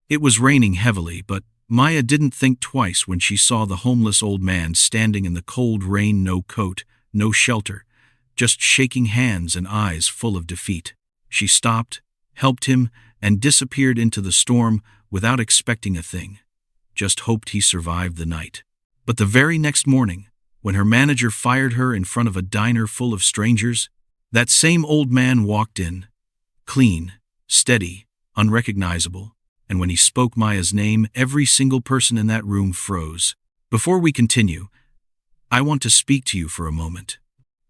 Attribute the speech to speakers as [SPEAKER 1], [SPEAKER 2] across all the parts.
[SPEAKER 1] It was raining heavily, but Maya didn't think twice when she saw the homeless old man standing in the cold rain, no coat, no shelter, just shaking hands and eyes full of defeat. She stopped, helped him, and disappeared into the storm without expecting a thing. Just hoped he survived the night. But the very next morning, when her manager fired her in front of a diner full of strangers, that same old man walked in, clean, steady, unrecognizable, and when he spoke Maya's name, every single person in that room froze. Before we continue, I want to speak to you for a moment.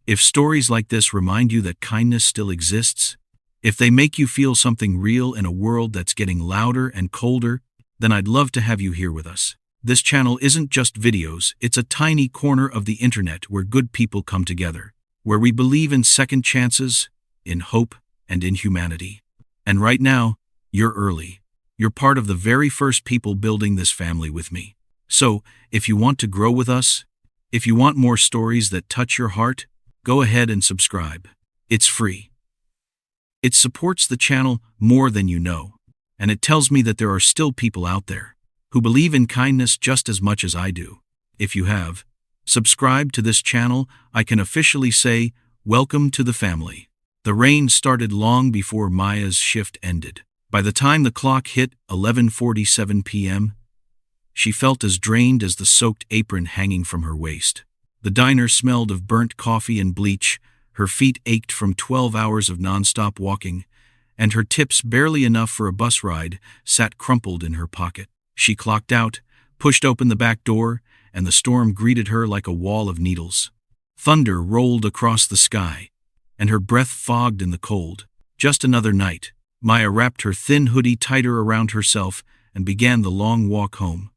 [SPEAKER 1] If stories like this remind you that kindness still exists, if they make you feel something real in a world that's getting louder and colder, then I'd love to have you here with us. This channel isn't just videos, it's a tiny corner of the internet where good people come together, where we believe in second chances, in hope, and in humanity. And right now, you're early. You're part of the very first people building this family with me. So, if you want to grow with us, if you want more stories that touch your heart, go ahead and subscribe. It's free. It supports the channel more than you know, and it tells me that there are still people out there who believe in kindness just as much as I do. If you have subscribed to this channel, I can officially say, welcome to the family. The rain started long before Maya's shift ended. By the time the clock hit 11:47 p.m., she felt as drained as the soaked apron hanging from her waist. The diner smelled of burnt coffee and bleach, her feet ached from 12 hours of nonstop walking, and her tips, barely enough for a bus ride, sat crumpled in her pocket. She clocked out, pushed open the back door, and the storm greeted her like a wall of needles. Thunder rolled across the sky, and her breath fogged in the cold. Just another night. Maya wrapped her thin hoodie tighter around herself and began the long walk home.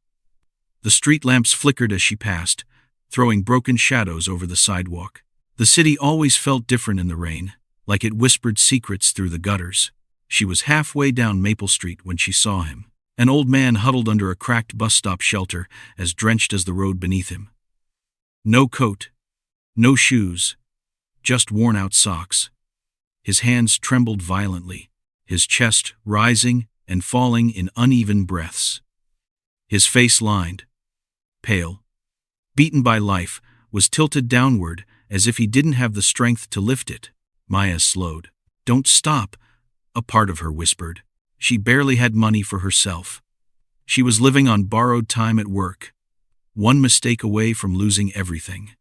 [SPEAKER 1] The street lamps flickered as she passed, throwing broken shadows over the sidewalk. The city always felt different in the rain, like it whispered secrets through the gutters. She was halfway down Maple Street when she saw him, an old man huddled under a cracked bus stop shelter, as drenched as the road beneath him. No coat, no shoes, just worn-out socks. His hands trembled violently, his chest rising and falling in uneven breaths. His face, lined, pale, beaten by life, was tilted downward as if he didn't have the strength to lift it. Maya slowed. "Don't stop," a part of her whispered. She barely had money for herself. She was living on borrowed time at work, one mistake away from losing everything.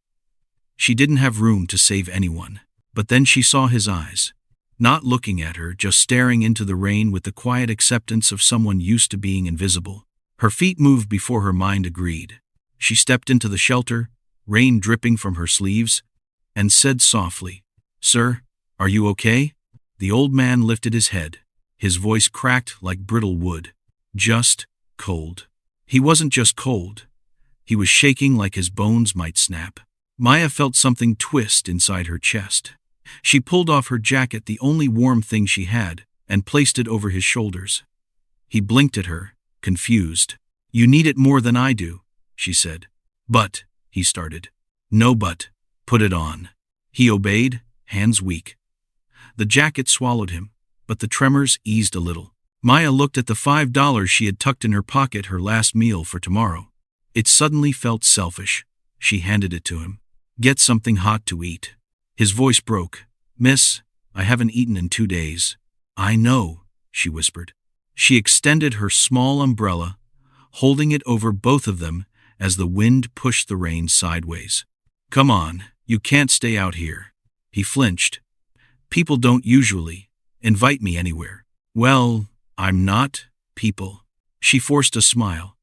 [SPEAKER 1] She didn't have room to save anyone. But then she saw his eyes. Not looking at her, just staring into the rain with the quiet acceptance of someone used to being invisible. Her feet moved before her mind agreed. She stepped into the shelter, rain dripping from her sleeves, and said softly, "Sir, are you okay?" The old man lifted his head. His voice cracked like brittle wood. "Just cold." He wasn't just cold. He was shaking like his bones might snap. Maya felt something twist inside her chest. She pulled off her jacket, the only warm thing she had, and placed it over his shoulders. He blinked at her, confused. "You need it more than I do," she said. "But," he started. "No but. Put it on." He obeyed, hands weak. The jacket swallowed him, but the tremors eased a little. Maya looked at the $5 she had tucked in her pocket, her last meal for tomorrow. It suddenly felt selfish. She handed it to him. "Get something hot to eat." His voice broke. "Miss, I haven't eaten in 2 days." "I know," she whispered. She extended her small umbrella, holding it over both of them as the wind pushed the rain sideways. "Come on, you can't stay out here." He flinched. "People don't usually invite me anywhere." "Well, I'm not people." She forced a smile.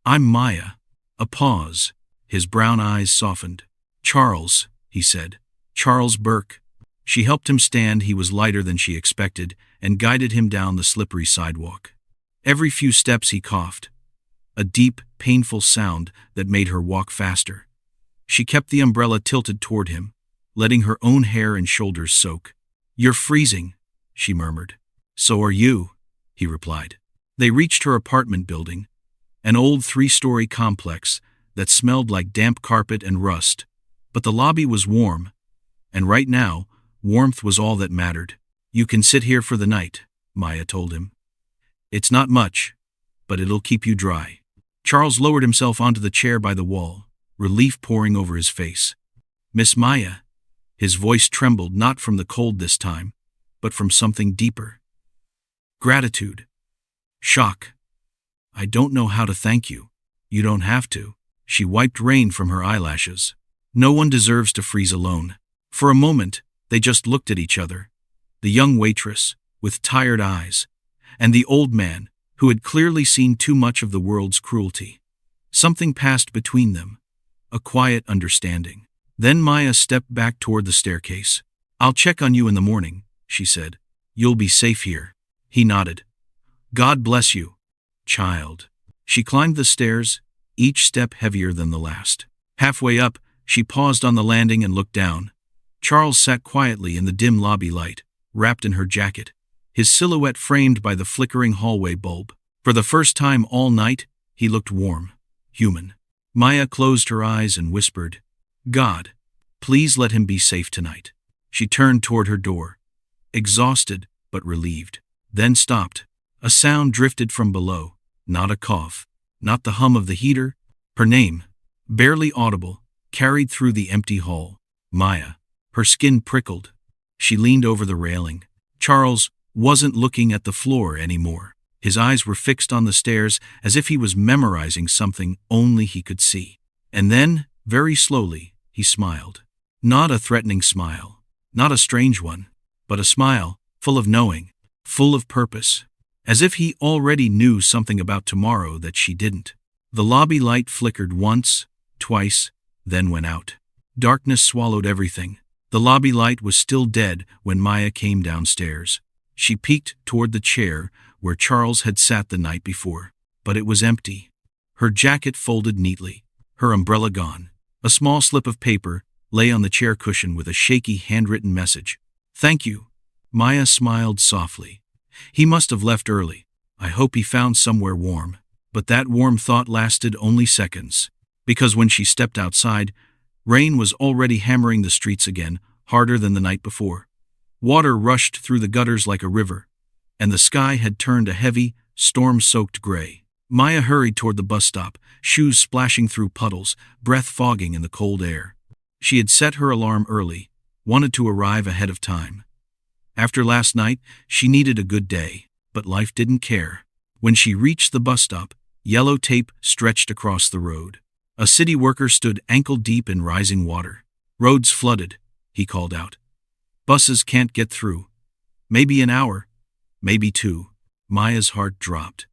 [SPEAKER 1] "I'm Maya." A pause. His brown eyes softened. "Charles," he said. "Charles Burke." She helped him stand. He was lighter than she expected, and guided him down the slippery sidewalk. Every few steps he coughed, a deep, painful sound that made her walk faster. She kept the umbrella tilted toward him, letting her own hair and shoulders soak. "You're freezing," she murmured. "So are you," he replied. They reached her apartment building, an old 3-story complex that smelled like damp carpet and rust, but the lobby was warm, and right now, warmth was all that mattered. "You can sit here for the night," Maya told him. "It's not much, but it'll keep you dry. Charles lowered himself onto the chair by the wall, relief pouring over his face. Miss Maya. His voice trembled not from the cold this time, but from something deeper. Gratitude. Shock. I don't know how to thank you. You don't have to. She wiped rain from her eyelashes. No one deserves to freeze alone. For a moment, they just looked at each other. The young waitress, with tired eyes, and the old man, who had clearly seen too much of the world's cruelty. Something passed between them, a quiet understanding. Then Maya stepped back toward the staircase. I'll check on you in the morning, she said. You'll be safe here. He nodded. God bless you, child. She climbed the stairs, each step heavier than the last. Halfway up, she paused on the landing and looked down. Charles sat quietly in the dim lobby light, wrapped in her jacket, his silhouette framed by the flickering hallway bulb. For the first time all night, he looked warm, human. Maya closed her eyes and whispered, God, please let him be safe tonight. She turned toward her door, exhausted but relieved, then stopped. A sound drifted from below, not a cough, not the hum of the heater. Her name, barely audible, carried through the empty hall. Maya. Her skin prickled. She leaned over the railing. Charles wasn't looking at the floor anymore. His eyes were fixed on the stairs as if he was memorizing something only he could see. And then, very slowly, he smiled. Not a threatening smile, not a strange one, but a smile, full of knowing, full of purpose, as if he already knew something about tomorrow that she didn't. The lobby light flickered once, twice, then went out. Darkness swallowed everything. The lobby light was still dead when Maya came downstairs. She peeked toward the chair where Charles had sat the night before, but it was empty. Her jacket folded neatly, her umbrella gone. A small slip of paper lay on the chair cushion with a shaky handwritten message. Thank you. Maya smiled softly. He must have left early. I hope he found somewhere warm. But that warm thought lasted only seconds, because when she stepped outside, rain was already hammering the streets again, harder than the night before. Water rushed through the gutters like a river, and the sky had turned a heavy, storm-soaked gray. Maya hurried toward the bus stop, shoes splashing through puddles, breath fogging in the cold air. She had set her alarm early, wanted to arrive ahead of time. After last night, she needed a good day, but life didn't care. When she reached the bus stop, yellow tape stretched across the road. A city worker stood ankle-deep in rising water. Roads flooded, he called out. Buses can't get through. Maybe an hour, maybe two. Maya's heart dropped.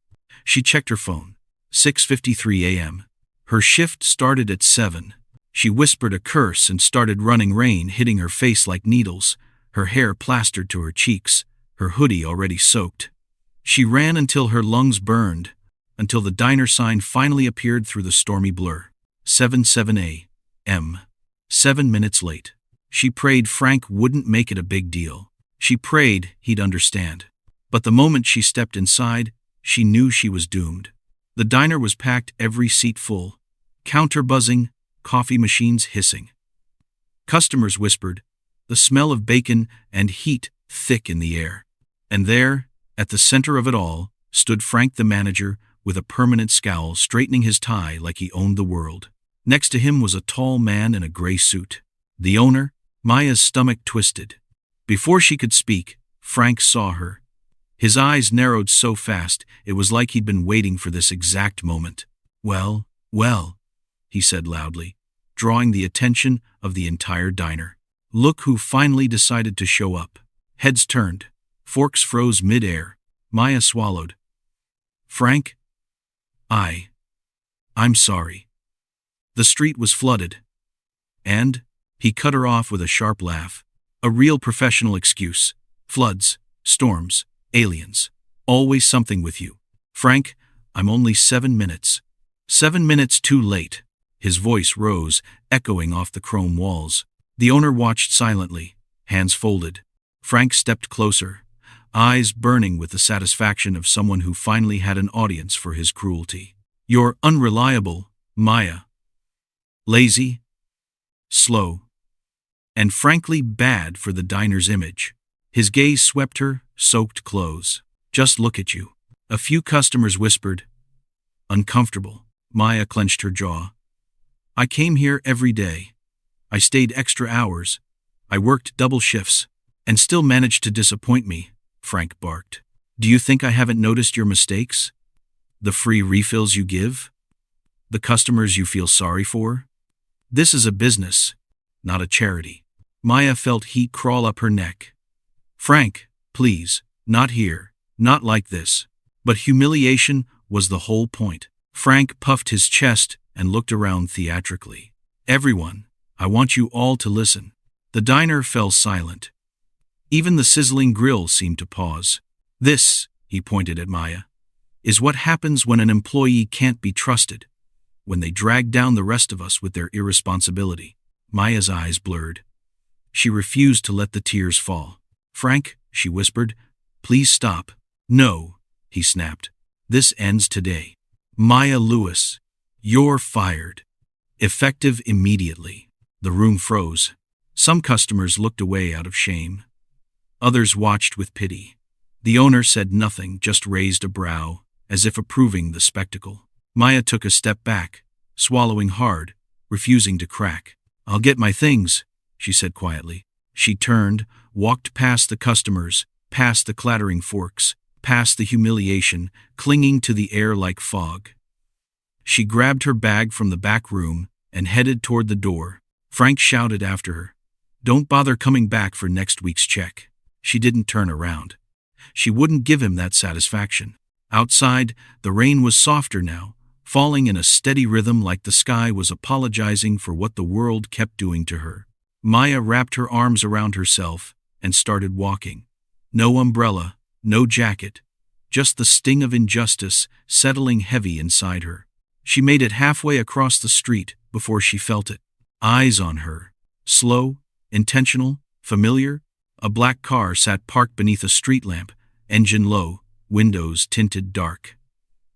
[SPEAKER 1] She checked her phone. 6:53 a.m. Her shift started at 7. She whispered a curse and started running, rain hitting her face like needles, her hair plastered to her cheeks, her hoodie already soaked. She ran until her lungs burned, until the diner sign finally appeared through the stormy blur. 7:07 a.m. 7 minutes late. She prayed Frank wouldn't make it a big deal. She prayed he'd understand. But the moment she stepped inside, she knew she was doomed. The diner was packed, every seat full. Counter buzzing, coffee machines hissing. Customers whispered, the smell of bacon and heat thick in the air. And there, at the center of it all, stood Frank the manager, with a permanent scowl, straightening his tie like he owned the world. Next to him was a tall man in a gray suit. The owner. Maya's stomach twisted. Before she could speak, Frank saw her. His eyes narrowed so fast, it was like he'd been waiting for this exact moment. Well, he said loudly, drawing the attention of the entire diner. Look who finally decided to show up. Heads turned. Forks froze mid-air. Maya swallowed. Frank? I'm sorry. The street was flooded. And? He cut her off with a sharp laugh. A real professional excuse. Floods, storms, aliens. Always something with you. Frank, I'm only 7 minutes. 7 minutes too late. His voice rose, echoing off the chrome walls. The owner watched silently, hands folded. Frank stepped closer, eyes burning with the satisfaction of someone who finally had an audience for his cruelty. You're unreliable, Maya. Lazy, slow, and frankly bad for the diner's image. His gaze swept her soaked clothes. Just look at you. A few customers whispered, Uncomfortable. Maya clenched her jaw. I came here every day. I stayed extra hours. I worked double shifts, and still managed to disappoint me, Frank barked. Do you think I haven't noticed your mistakes? The free refills you give? The customers you feel sorry for? This is a business, not a charity. Maya felt heat crawl up her neck. Frank, please, not here, not like this. But humiliation was the whole point. Frank puffed his chest and looked around theatrically. Everyone, I want you all to listen. The diner fell silent. Even the sizzling grill seemed to pause. This, he pointed at Maya, is what happens when an employee can't be trusted, when they drag down the rest of us with their irresponsibility. Maya's eyes blurred. She refused to let the tears fall. Frank, she whispered, please stop. No, he snapped. This ends today. Maya Lewis, you're fired. Effective immediately. The room froze. Some customers looked away out of shame. Others watched with pity. The owner said nothing, just raised a brow, as if approving the spectacle. Maya took a step back, swallowing hard, refusing to crack. I'll get my things, she said quietly. She turned, walked past the customers, past the clattering forks, past the humiliation, clinging to the air like fog. She grabbed her bag from the back room and headed toward the door. Frank shouted after her, "Don't bother coming back for next week's check." She didn't turn around. She wouldn't give him that satisfaction. Outside, the rain was softer now, falling in a steady rhythm like the sky was apologizing for what the world kept doing to her. Maya wrapped her arms around herself and started walking. No umbrella, no jacket, just the sting of injustice settling heavy inside her. She made it halfway across the street before she felt it. Eyes on her. Slow, intentional, familiar. A black car sat parked beneath a street lamp, engine low, windows tinted dark.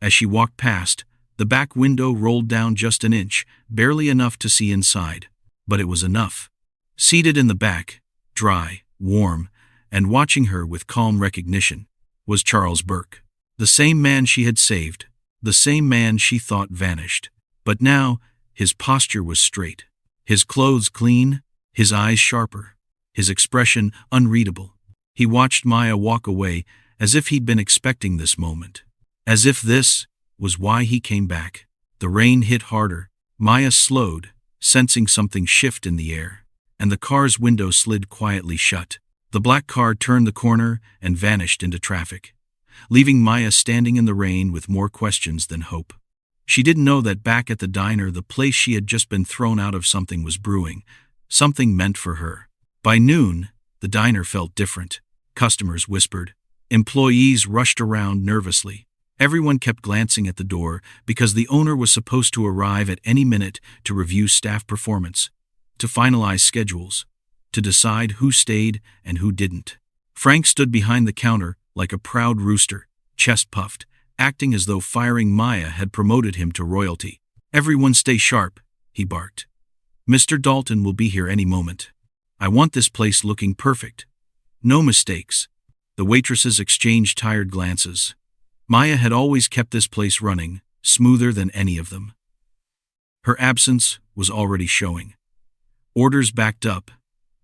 [SPEAKER 1] As she walked past, the back window rolled down just an inch, barely enough to see inside. But it was enough. Seated in the back, dry, warm, and watching her with calm recognition, was Charles Burke. The same man she had saved, the same man she thought vanished. But now, his posture was straight, his clothes clean, his eyes sharper, his expression unreadable. He watched Maya walk away as if he'd been expecting this moment. As if this was why he came back. The rain hit harder. Maya slowed, sensing something shift in the air, and the car's window slid quietly shut. The black car turned the corner and vanished into traffic, leaving Maya standing in the rain with more questions than hope. She didn't know that back at the diner, the place she had just been thrown out of, something was brewing, something meant for her. By noon, the diner felt different. Customers whispered. Employees rushed around nervously. Everyone kept glancing at the door because the owner was supposed to arrive at any minute to review staff performance, to finalize schedules, to decide who stayed and who didn't. Frank stood behind the counter like a proud rooster, chest puffed, acting as though firing Maya had promoted him to royalty. Everyone stay sharp, he barked. Mr. Dalton will be here any moment. I want this place looking perfect. No mistakes. The waitresses exchanged tired glances. Maya had always kept this place running, smoother than any of them. Her absence was already showing. Orders backed up.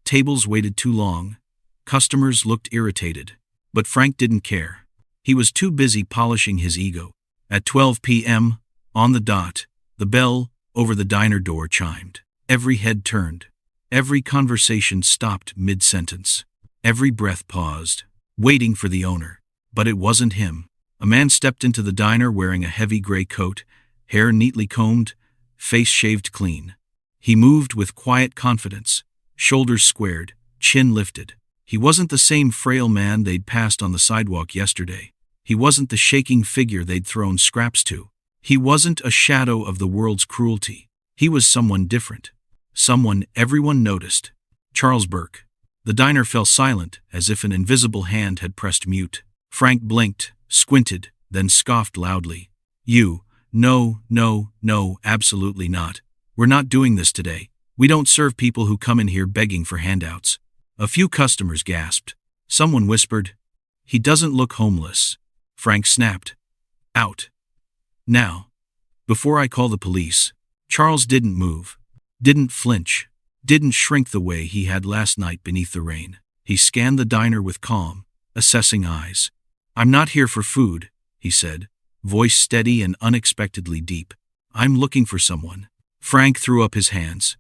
[SPEAKER 1] Tables waited too long. Customers looked irritated. But Frank didn't care. He was too busy polishing his ego. At 12 p.m., on the dot, the bell over the diner door chimed. Every head turned. Every conversation stopped mid-sentence. Every breath paused, waiting for the owner. But it wasn't him. A man stepped into the diner wearing a heavy gray coat, hair neatly combed, face shaved clean. He moved with quiet confidence, shoulders squared, chin lifted. He wasn't the same frail man they'd passed on the sidewalk yesterday. He wasn't the shaking figure they'd thrown scraps to. He wasn't a shadow of the world's cruelty. He was someone different. Someone everyone noticed. Charles Burke. The diner fell silent, as if an invisible hand had pressed mute. Frank blinked, squinted, then scoffed loudly. You, no, absolutely not. We're not doing this today. We don't serve people who come in here begging for handouts. A few customers gasped. Someone whispered, "He doesn't look homeless." Frank snapped. Out. Now. Before I call the police. Charles didn't move, didn't flinch, didn't shrink the way he had last night beneath the rain. He scanned the diner with calm, assessing eyes. I'm not here for food, he said, voice steady and unexpectedly deep. I'm looking for someone. Frank threw up his hands.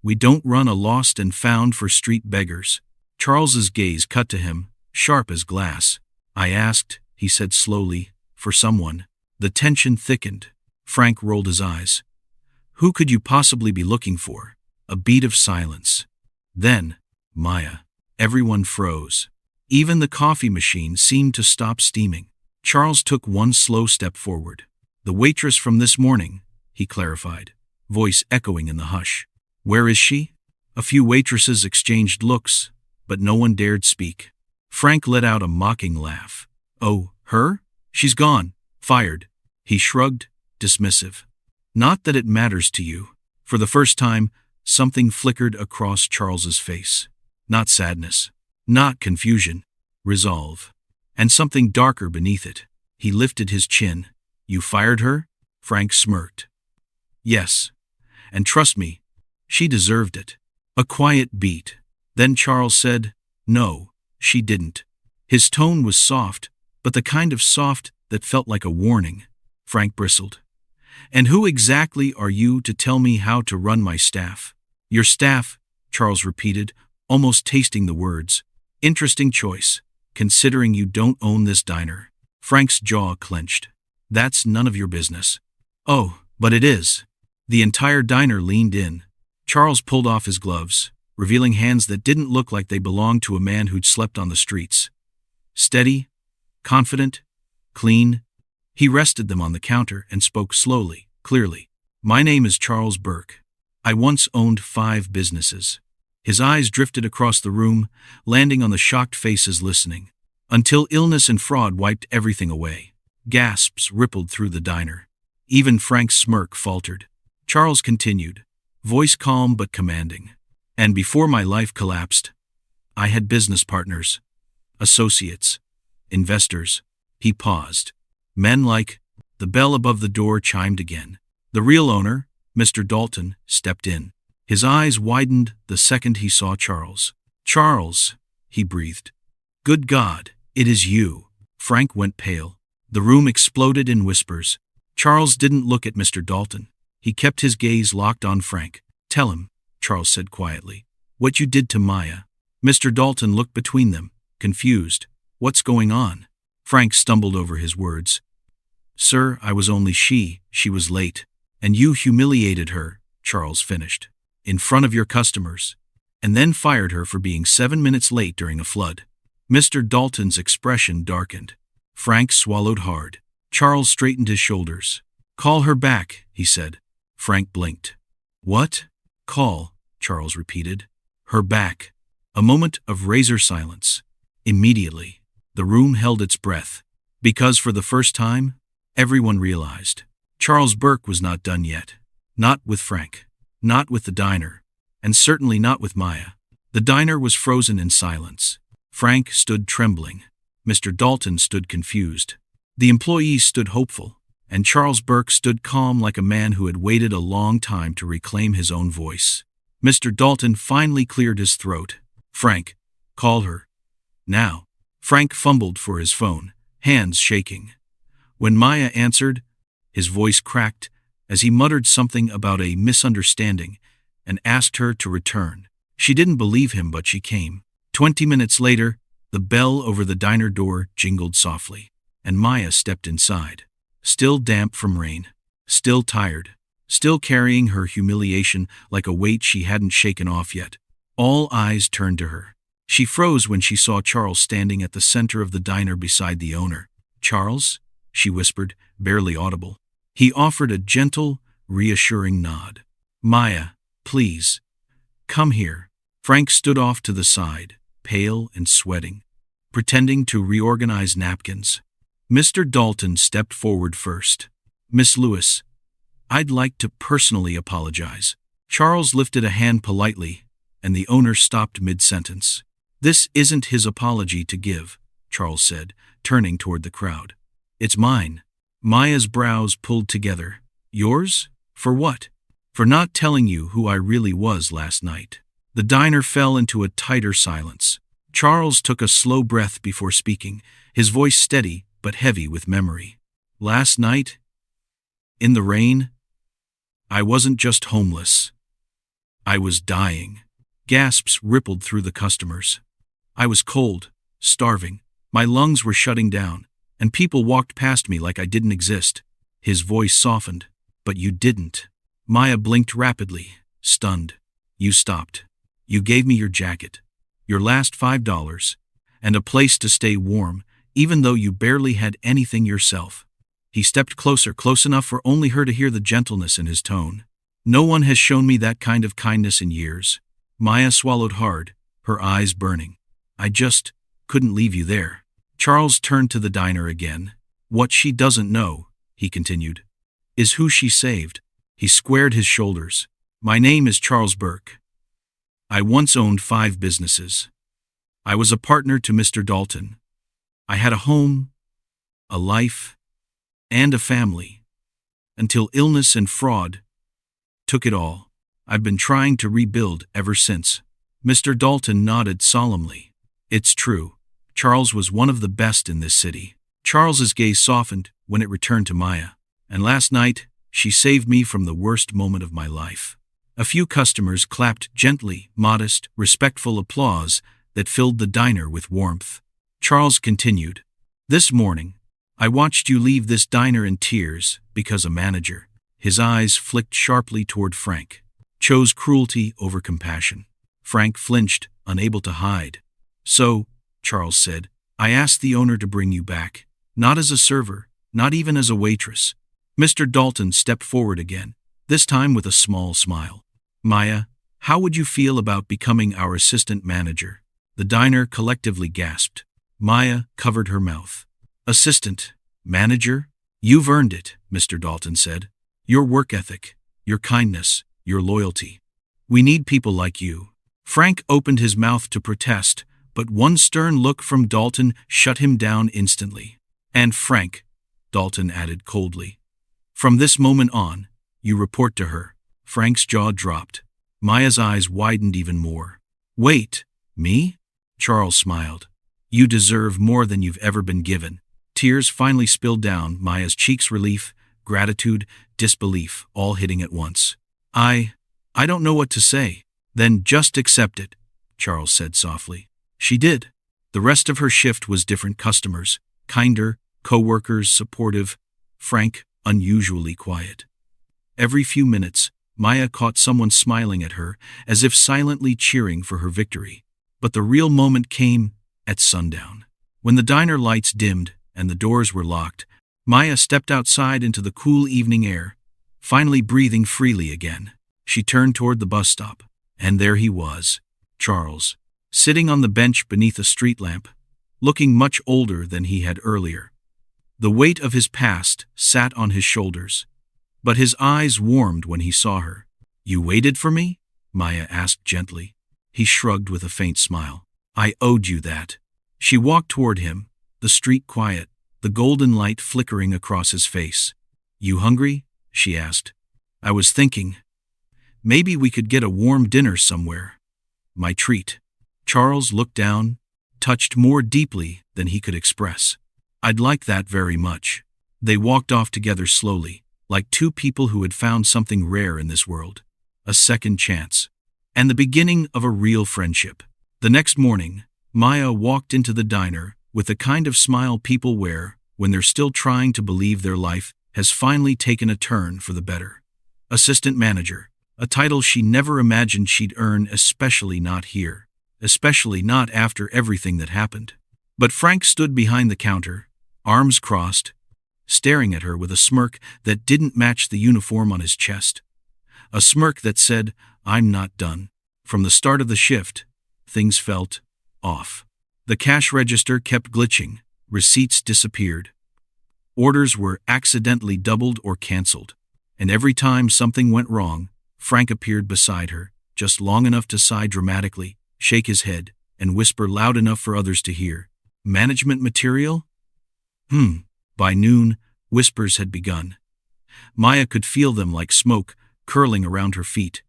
[SPEAKER 1] We don't run a lost and found for street beggars. Charles's gaze cut to him, sharp as glass. I asked, he said slowly, for someone. The tension thickened. Frank rolled his eyes. Who could you possibly be looking for? A beat of silence. Then, Maya. Everyone froze. Even the coffee machine seemed to stop steaming. Charles took one slow step forward. The waitress from this morning, he clarified, voice echoing in the hush. Where is she? A few waitresses exchanged looks, but no one dared speak. Frank let out a mocking laugh. Oh, her? She's gone. Fired. He shrugged, dismissive. Not that it matters to you. For the first time, something flickered across Charles's face. Not sadness. Not confusion. Resolve. And something darker beneath it. He lifted his chin. You fired her? Frank smirked. Yes. And trust me, she deserved it. A quiet beat. Then Charles said, No, she didn't. His tone was soft, but the kind of soft that felt like a warning. Frank bristled. And who exactly are you to tell me how to run my staff? Your staff, Charles repeated, almost tasting the words. Interesting choice, considering you don't own this diner. Frank's jaw clenched. That's none of your business. Oh, but it is. The entire diner leaned in. Charles pulled off his gloves, revealing hands that didn't look like they belonged to a man who'd slept on the streets. Steady, confident, clean. He rested them on the counter and spoke slowly, clearly. My name is Charles Burke. I once owned 5 businesses. His eyes drifted across the room, landing on the shocked faces listening. Until illness and fraud wiped everything away. Gasps rippled through the diner. Even Frank's smirk faltered. Charles continued, voice calm but commanding. And before my life collapsed, I had business partners, associates, investors. He paused. Men like. The bell above the door chimed again. The real owner, Mr. Dalton, stepped in. His eyes widened the second he saw Charles. Charles, he breathed. Good God, it is you. Frank went pale. The room exploded in whispers. Charles didn't look at Mr. Dalton. He kept his gaze locked on Frank. Tell him, Charles said quietly, what you did to Maya. Mr. Dalton looked between them, confused. What's going on? Frank stumbled over his words. Sir, I was only she was late. And you humiliated her, Charles finished. In front of your customers. And then fired her for being 7 minutes late during a flood. Mr. Dalton's expression darkened. Frank swallowed hard. Charles straightened his shoulders. Call her back, he said. Frank blinked. What? Call, Charles repeated. Her back. A moment of razor silence. Immediately, the room held its breath. Because for the first time, everyone realized. Charles Burke was not done yet. Not with Frank. Not with the diner. And certainly not with Maya. The diner was frozen in silence. Frank stood trembling. Mr. Dalton stood confused. The employees stood hopeful. And Charles Burke stood calm like a man who had waited a long time to reclaim his own voice. Mr. Dalton finally cleared his throat. Frank, call her. Now. Frank fumbled for his phone, hands shaking. When Maya answered, his voice cracked as he muttered something about a misunderstanding and asked her to return. She didn't believe him, but she came. 20 minutes later, the bell over the diner door jingled softly, and Maya stepped inside. Still damp from rain, still tired, still carrying her humiliation like a weight she hadn't shaken off yet. All eyes turned to her. She froze when she saw Charles standing at the center of the diner beside the owner. Charles? She whispered, barely audible. He offered a gentle, reassuring nod. Maya, please. Come here. Frank stood off to the side, pale and sweating, pretending to reorganize napkins. Mr. Dalton stepped forward first. Miss Lewis, I'd like to personally apologize. Charles lifted a hand politely, and the owner stopped mid-sentence. This isn't his apology to give, Charles said, turning toward the crowd. It's mine. Maya's brows pulled together, Yours? For what? For not telling you who I really was last night. The diner fell into a tighter silence. Charles took a slow breath before speaking, his voice steady but heavy with memory. Last night, in the rain, I wasn't just homeless. I was dying. Gasps rippled through the customers. I was cold, starving. My lungs were shutting down, and people walked past me like I didn't exist. His voice softened. But you didn't. Maya blinked rapidly, stunned. You stopped. You gave me your jacket, your last $5, and a place to stay warm, even though you barely had anything yourself. He stepped closer, close enough for only her to hear the gentleness in his tone. No one has shown me that kind of kindness in years. Maya swallowed hard, her eyes burning. I just couldn't leave you there. Charles turned to the diner again. What she doesn't know, he continued, is who she saved. He squared his shoulders. My name is Charles Burke. I once owned 5 businesses. I was a partner to Mr. Dalton. I had a home, a life, and a family. Until illness and fraud took it all. I've been trying to rebuild ever since. Mr. Dalton nodded solemnly. It's true. Charles was one of the best in this city. Charles's gaze softened when it returned to Maya. And last night, she saved me from the worst moment of my life. A few customers clapped gently, modest, respectful applause that filled the diner with warmth. Charles continued, This morning, I watched you leave this diner in tears because a manager, his eyes flicked sharply toward Frank, chose cruelty over compassion. Frank flinched, unable to hide. So, Charles said, I asked the owner to bring you back, not as a server, not even as a waitress. Mr. Dalton stepped forward again, this time with a small smile. Maya, how would you feel about becoming our assistant manager? The diner collectively gasped. Maya covered her mouth. Assistant, manager? You've earned it, Mr. Dalton said. Your work ethic, your kindness, your loyalty. We need people like you. Frank opened his mouth to protest, but one stern look from Dalton shut him down instantly. And Frank, Dalton added coldly, from this moment on, you report to her. Frank's jaw dropped. Maya's eyes widened even more. Wait, me? Charles smiled. You deserve more than you've ever been given. Tears finally spilled down Maya's cheeks, relief, gratitude, disbelief, all hitting at once. I don't know what to say. Then just accept it, Charles said softly. She did. The rest of her shift was different customers, kinder, co-workers, supportive, Frank, unusually quiet. Every few minutes, Maya caught someone smiling at her, as if silently cheering for her victory. But the real moment came at sundown. When the diner lights dimmed and the doors were locked, Maya stepped outside into the cool evening air, finally breathing freely again. She turned toward the bus stop, and there he was, Charles, sitting on the bench beneath a street lamp, looking much older than he had earlier. The weight of his past sat on his shoulders, but his eyes warmed when he saw her. You waited for me? Maya asked gently. He shrugged with a faint smile. I owed you that. She walked toward him, the street quiet, the golden light flickering across his face. You hungry? She asked. I was thinking, maybe we could get a warm dinner somewhere. My treat. Charles looked down, touched more deeply than he could express. I'd like that very much. They walked off together slowly, like two people who had found something rare in this world. A second chance. And the beginning of a real friendship. The next morning, Maya walked into the diner with the kind of smile people wear when they're still trying to believe their life has finally taken a turn for the better. Assistant manager, a title she never imagined she'd earn, especially not here. Especially not after everything that happened. But Frank stood behind the counter, arms crossed, staring at her with a smirk that didn't match the uniform on his chest. A smirk that said, I'm not done. From the start of the shift, things felt off. The cash register kept glitching, receipts disappeared. Orders were accidentally doubled or canceled. And every time something went wrong, Frank appeared beside her, just long enough to sigh dramatically, shake his head, and whisper loud enough for others to hear. Management material? By noon, whispers had begun. Maya could feel them like smoke curling around her feet,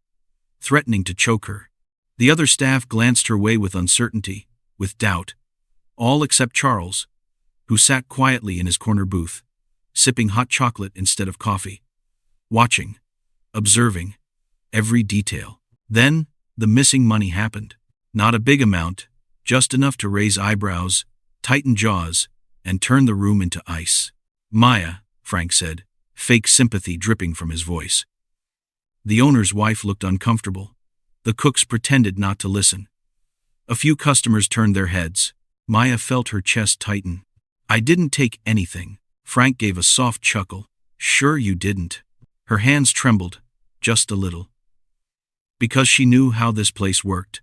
[SPEAKER 1] threatening to choke her. The other staff glanced her way with uncertainty, with doubt, all except Charles, who sat quietly in his corner booth, sipping hot chocolate instead of coffee, watching, observing every detail. Then, the missing money happened. Not a big amount, just enough to raise eyebrows, tighten jaws, and turn the room into ice. "Maya," Frank said, fake sympathy dripping from his voice. The owner's wife looked uncomfortable. The cooks pretended not to listen. A few customers turned their heads. Maya felt her chest tighten. "I didn't take anything." Frank gave a soft chuckle. "Sure you didn't." Her hands trembled, just a little. Because she knew how this place worked.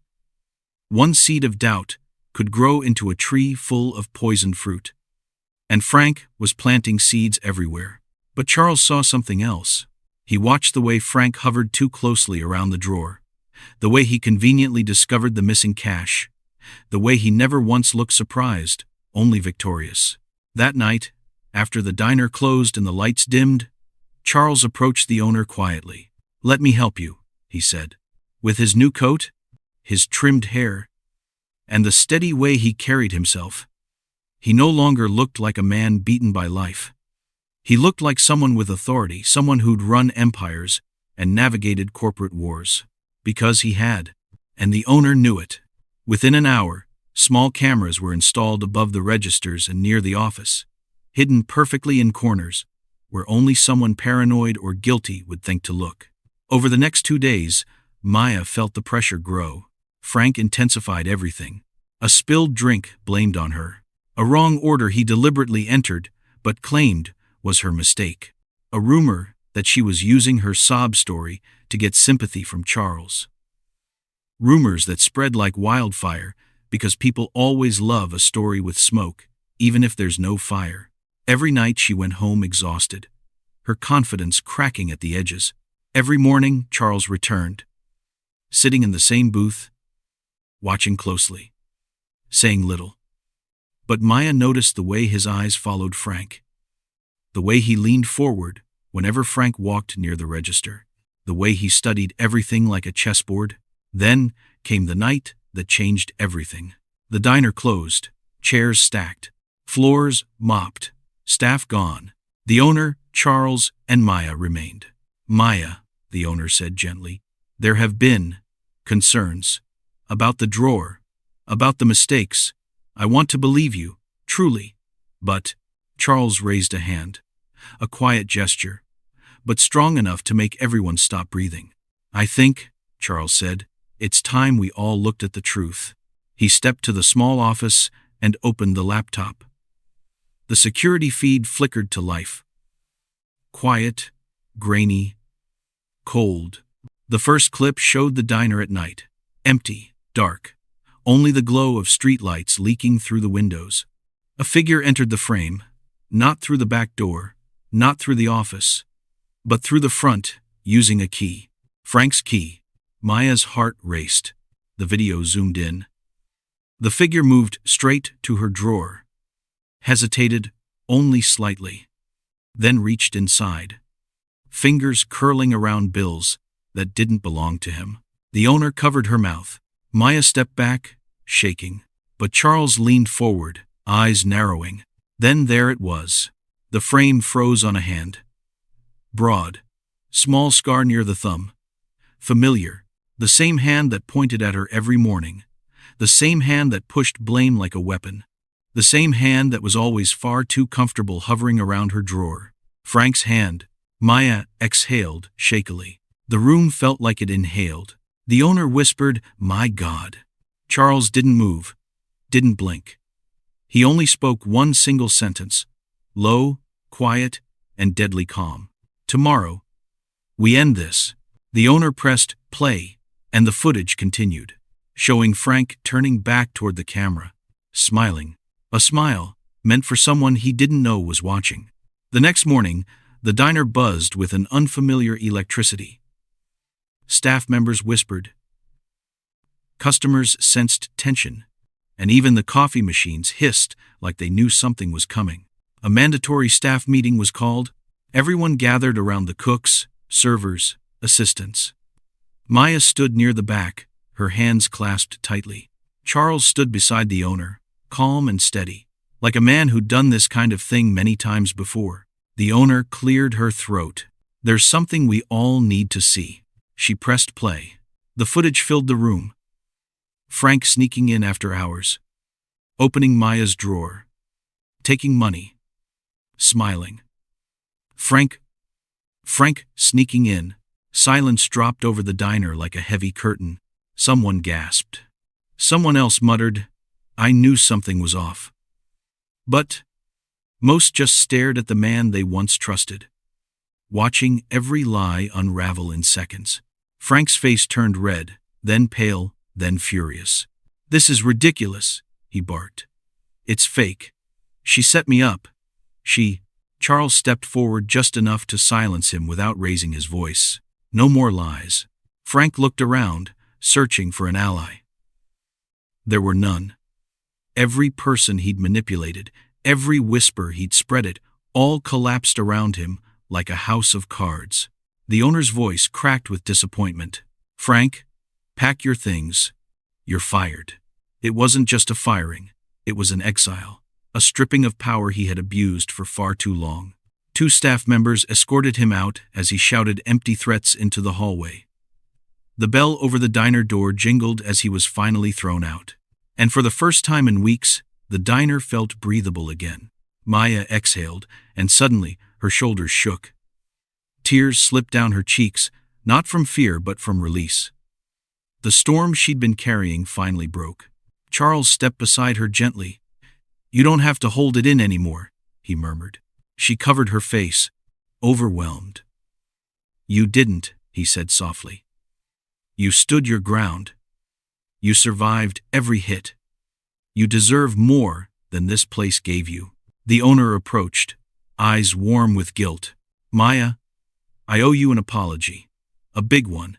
[SPEAKER 1] One seed of doubt could grow into a tree full of poisoned fruit. And Frank was planting seeds everywhere. But Charles saw something else. He watched the way Frank hovered too closely around the drawer, the way he conveniently discovered the missing cash, the way he never once looked surprised, only victorious. That night, after the diner closed and the lights dimmed, Charles approached the owner quietly. "Let me help you," he said. With his new coat, his trimmed hair, and the steady way he carried himself, he no longer looked like a man beaten by life. He looked like someone with authority, someone who'd run empires and navigated corporate wars. Because he had. And the owner knew it. Within an hour, small cameras were installed above the registers and near the office, hidden perfectly in corners, where only someone paranoid or guilty would think to look. Over the next 2 days, Maya felt the pressure grow. Frank intensified everything. A spilled drink blamed on her. A wrong order he deliberately entered, but claimed was her mistake. A rumor that she was using her sob story to get sympathy from Charles. Rumors that spread like wildfire because people always love a story with smoke, even if there's no fire. Every night she went home exhausted, her confidence cracking at the edges. Every morning Charles returned, sitting in the same booth, watching closely, saying little. But Maya noticed the way his eyes followed Frank. The way he leaned forward whenever Frank walked near the register. The way he studied everything like a chessboard. Then came the night that changed everything. The diner closed, chairs stacked, floors mopped, staff gone. The owner, Charles, and Maya remained. "Maya," the owner said gently, "there have been concerns about the drawer, about the mistakes. I want to believe you, truly. But," Charles raised a hand, a quiet gesture, but strong enough to make everyone stop breathing. "I think," Charles said, "it's time we all looked at the truth." He stepped to the small office and opened the laptop. The security feed flickered to life. Quiet, grainy, cold. The first clip showed the diner at night. Empty, dark. Only the glow of streetlights leaking through the windows. A figure entered the frame, not through the back door, not through the office, but through the front, using a key. Frank's key. Maya's heart raced. The video zoomed in. The figure moved straight to her drawer, hesitated only slightly, then reached inside, fingers curling around bills that didn't belong to him. The owner covered her mouth. Maya stepped back, shaking, but Charles leaned forward, eyes narrowing. Then there it was. The frame froze on a hand. Broad, small scar near the thumb. Familiar, the same hand that pointed at her every morning. The same hand that pushed blame like a weapon. The same hand that was always far too comfortable hovering around her drawer. Frank's hand. Maya exhaled shakily. The room felt like it inhaled. The owner whispered, "My God." Charles didn't move, didn't blink. He only spoke one single sentence, low, quiet, and deadly calm. "Tomorrow, we end this." The owner pressed play, and the footage continued, showing Frank turning back toward the camera, smiling. A smile meant for someone he didn't know was watching. The next morning, the diner buzzed with an unfamiliar electricity. Staff members whispered. Customers sensed tension, and even the coffee machines hissed like they knew something was coming. A mandatory staff meeting was called, Everyone gathered around the cooks, servers, assistants. Maya stood near the back, her hands clasped tightly. Charles stood beside the owner, calm and steady, like a man who'd done this kind of thing many times before. The owner cleared her throat. "There's something we all need to see." She pressed play. The footage filled the room. Frank sneaking in after hours, opening Maya's drawer, taking money, smiling. Frank sneaking in. Silence dropped over the diner like a heavy curtain. Someone gasped. Someone else muttered, "I knew something was off." But most just stared at the man they once trusted, watching every lie unravel in seconds. Frank's face turned red, then pale, then furious. "This is ridiculous," he barked. "It's fake. She set me up. Charles stepped forward just enough to silence him without raising his voice. "No more lies." Frank looked around, searching for an ally. There were none. Every person he'd manipulated, every whisper he'd spread, all collapsed around him like a house of cards. The owner's voice cracked with disappointment. "Frank, pack your things. You're fired." It wasn't just a firing. It was an exile, a stripping of power he had abused for far too long. 2 staff members escorted him out as he shouted empty threats into the hallway. The bell over the diner door jingled as he was finally thrown out. And for the first time in weeks, the diner felt breathable again. Maya exhaled, and suddenly her shoulders shook. Tears slipped down her cheeks, not from fear but from release. The storm she'd been carrying finally broke. Charles stepped beside her gently. "You don't have to hold it in anymore," he murmured. She covered her face, overwhelmed. "You didn't," he said softly. "You stood your ground. You survived every hit. You deserve more than this place gave you." The owner approached, eyes warm with guilt. "Maya, I owe you an apology. A big one.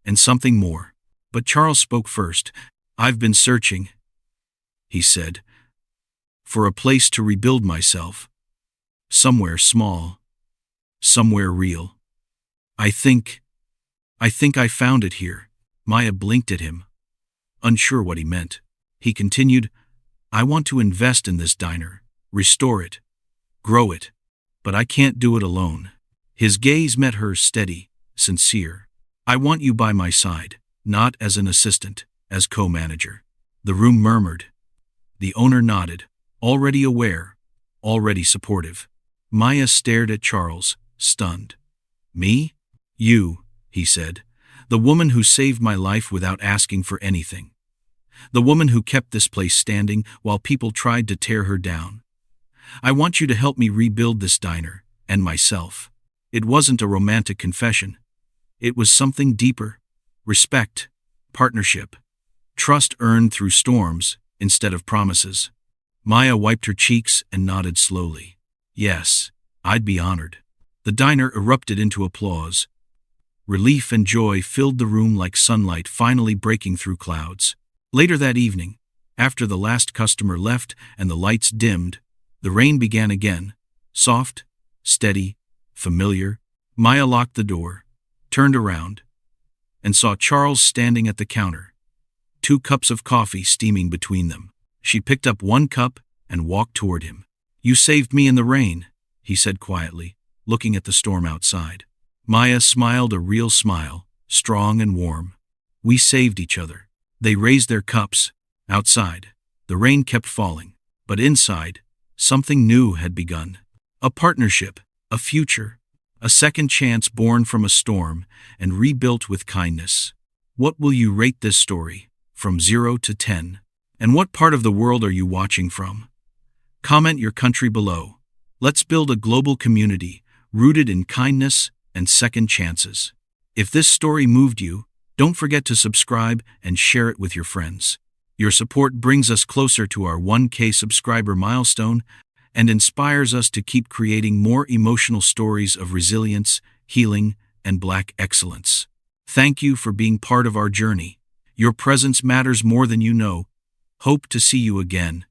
[SPEAKER 1] And something more." But Charles spoke first. "I've been searching," he said, "for a place to rebuild myself. Somewhere small. Somewhere real. I think I found it here." Maya blinked at him, unsure what he meant. He continued, "I want to invest in this diner, restore it, grow it, but I can't do it alone." His gaze met hers, steady, sincere. "I want you by my side, not as an assistant, as co-manager." The room murmured. The owner nodded, already aware, already supportive. Maya stared at Charles, stunned. "Me? You," he said. "The woman who saved my life without asking for anything. The woman who kept this place standing while people tried to tear her down. I want you to help me rebuild this diner, and myself." It wasn't a romantic confession. It was something deeper. Respect, partnership, trust earned through storms instead of promises. Maya wiped her cheeks and nodded slowly. "Yes, I'd be honored." The diner erupted into applause. Relief and joy filled the room like sunlight finally breaking through clouds. Later that evening, after the last customer left and the lights dimmed, the rain began again, soft, steady, familiar. Maya locked the door, turned around, and saw Charles standing at the counter, 2 cups of coffee steaming between them. She picked up 1 cup and walked toward him. "You saved me in the rain," he said quietly, looking at the storm outside. Maya smiled a real smile, strong and warm. "We saved each other." They raised their cups. Outside, the rain kept falling, but inside, something new had begun. A partnership, a future, a second chance born from a storm and rebuilt with kindness. What will you rate this story, from 0 to 10? And what part of the world are you watching from? Comment your country below. Let's build a global community rooted in kindness and second chances. If this story moved you, don't forget to subscribe and share it with your friends. Your support brings us closer to our 1K subscriber milestone and inspires us to keep creating more emotional stories of resilience, healing, and Black excellence. Thank you for being part of our journey. Your presence matters more than you know. Hope to see you again.